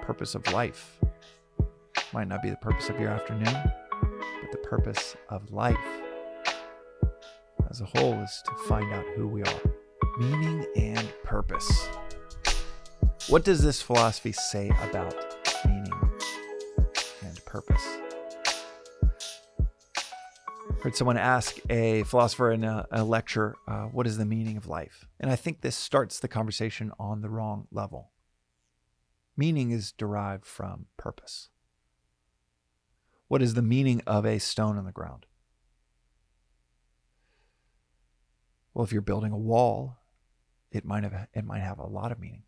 purpose of life might not be the purpose of your afternoon, but the purpose of life as a whole is to find out who we are. Meaning and purpose. What does this philosophy say about meaning and purpose? I heard someone ask a philosopher in a lecture, what is the meaning of life? And I think this starts the conversation on the wrong level. Meaning is derived from purpose. What is the meaning of a stone on the ground? Well, if you're building a wall, it might have a lot of meaning.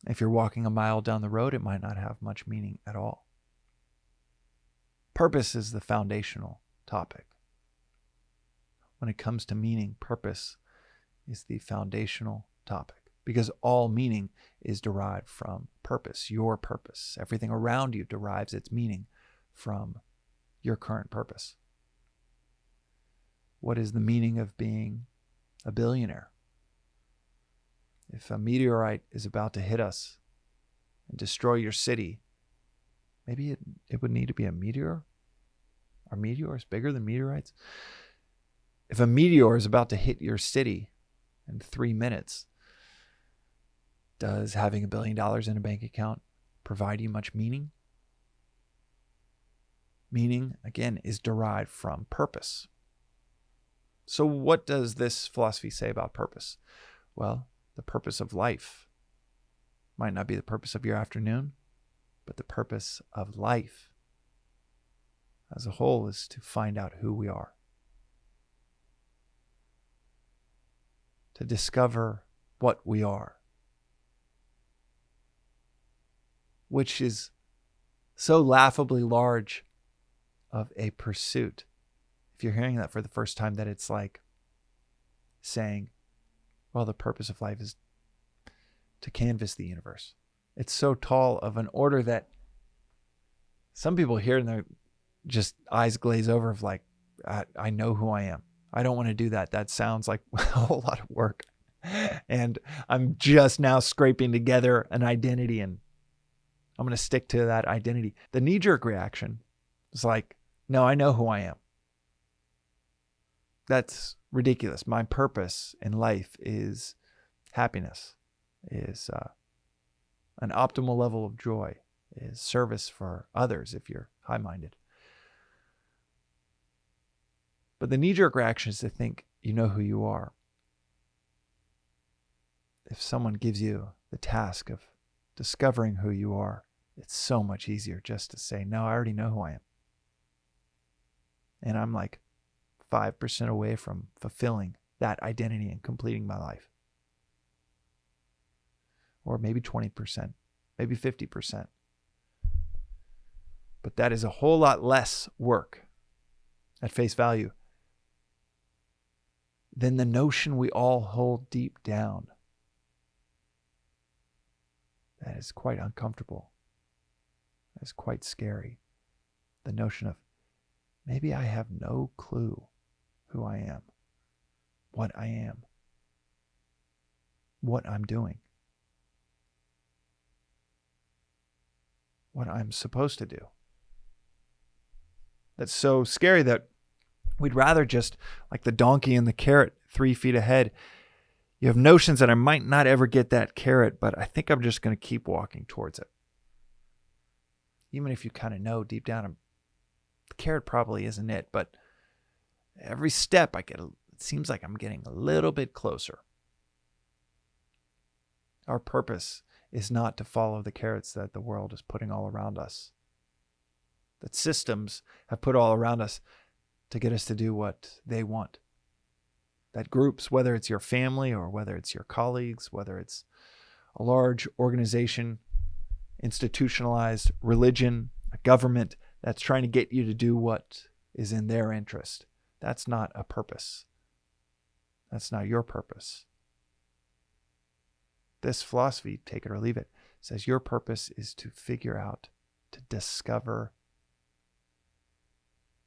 If you're walking a mile down the road, it might not have much meaning at all. Purpose is the foundational topic. When it comes to meaning, purpose is the foundational topic because all meaning is derived from purpose, your purpose. Everything around you derives its meaning from your current purpose. What is the meaning of being a billionaire? If a meteorite is about to hit us and destroy your city, maybe it would need to be a meteor? Are meteors bigger than meteorites? If a meteor is about to hit your city in 3 minutes, does having $1 billion in a bank account provide you much meaning? Meaning, again, is derived from purpose. So what does this philosophy say about purpose? Well, the purpose of life might not be the purpose of your afternoon, but the purpose of life as a whole is to find out who we are. To discover what we are. Which is so laughably large of a pursuit. If you're hearing that for the first time, that it's like saying, well, the purpose of life is to canvas the universe. It's so tall of an order that some people hear and their just eyes glaze over of like, I know who I am. I don't want to do that. That sounds like a whole lot of work. And I'm just now scraping together an identity and I'm going to stick to that identity. The knee-jerk reaction is like, no, I know who I am. That's ridiculous. My purpose in life is happiness, is an optimal level of joy, is service for others if you're high-minded. But the knee-jerk reaction is to think you know who you are. If someone gives you the task of discovering who you are, it's so much easier just to say, no, I already know who I am. And I'm like 5% away from fulfilling that identity and completing my life. Or maybe 20%, maybe 50%. But that is a whole lot less work at face value than the notion we all hold deep down. That is quite uncomfortable. That is quite scary. The notion of maybe I have no clue who I am, what I am, what I'm doing, what I'm supposed to do. That's so scary that we'd rather just, like the donkey and the carrot 3 feet ahead, you have notions that I might not ever get that carrot, but I think I'm just going to keep walking towards it. Even if you kind of know deep down, the carrot probably isn't it, but every step it seems like I'm getting a little bit closer. Our purpose is not to follow the carrots that the world is putting all around us, that systems have put all around us to get us to do what they want. That groups, whether it's your family or whether it's your colleagues, whether it's a large organization, institutionalized religion, a government that's trying to get you to do what is in their interest. That's not a purpose. That's not your purpose. This philosophy, take it or leave it, says your purpose is to figure out, to discover,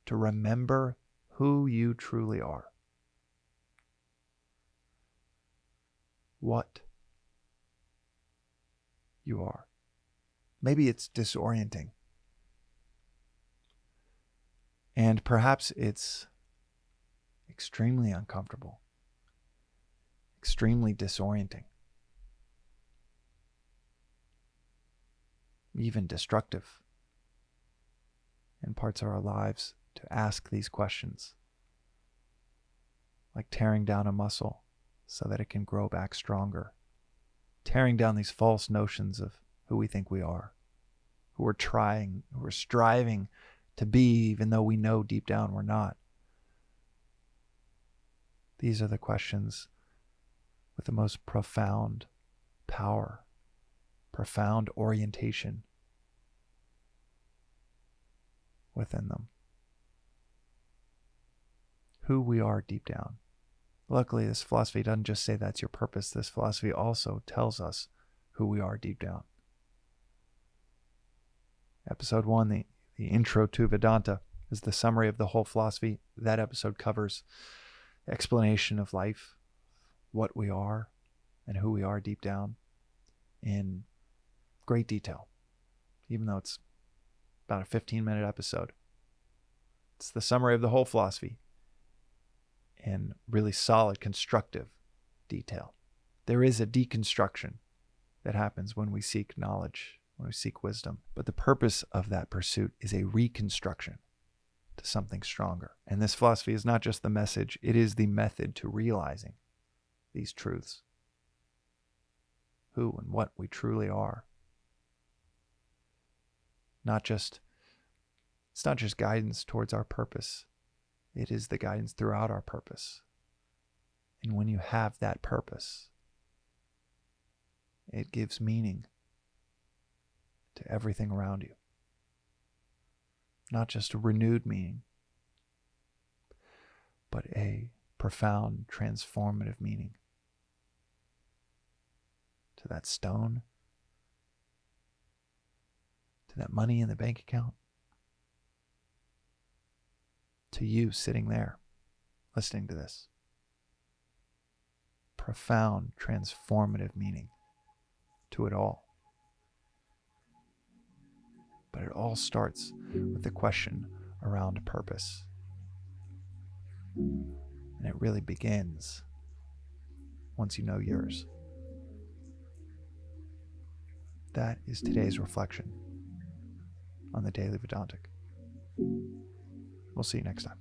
to remember who you truly are. What you are. Maybe it's disorienting. And perhaps it's extremely uncomfortable, extremely disorienting, even destructive in parts of our lives to ask these questions, like tearing down a muscle so that it can grow back stronger, tearing down these false notions of who we think we are, who we're striving to be, even though we know deep down we're not. These are the questions with the most profound power, profound orientation within them. Who we are deep down. Luckily, this philosophy doesn't just say that's your purpose. This philosophy also tells us who we are deep down. Episode 1, the intro to Vedanta, is the summary of the whole philosophy. That episode covers explanation of life, what we are, and who we are deep down in great detail, even though it's about a 15-minute episode. It's the summary of the whole philosophy in really solid, constructive detail. There is a deconstruction that happens when we seek knowledge, when we seek wisdom. But the purpose of that pursuit is a reconstruction to something stronger. And this philosophy is not just the message, it is the method to realizing these truths. Who and what we truly are. It's not just guidance towards our purpose. It is the guidance throughout our purpose. And when you have that purpose, it gives meaning to everything around you. Not just a renewed meaning, but a profound, transformative meaning to that stone, to that money in the bank account, to you sitting there listening to this. Profound, transformative meaning to it all. But it all starts with the question around purpose. And it really begins once you know yours. That is today's reflection on the Daily Vedantic. We'll see you next time.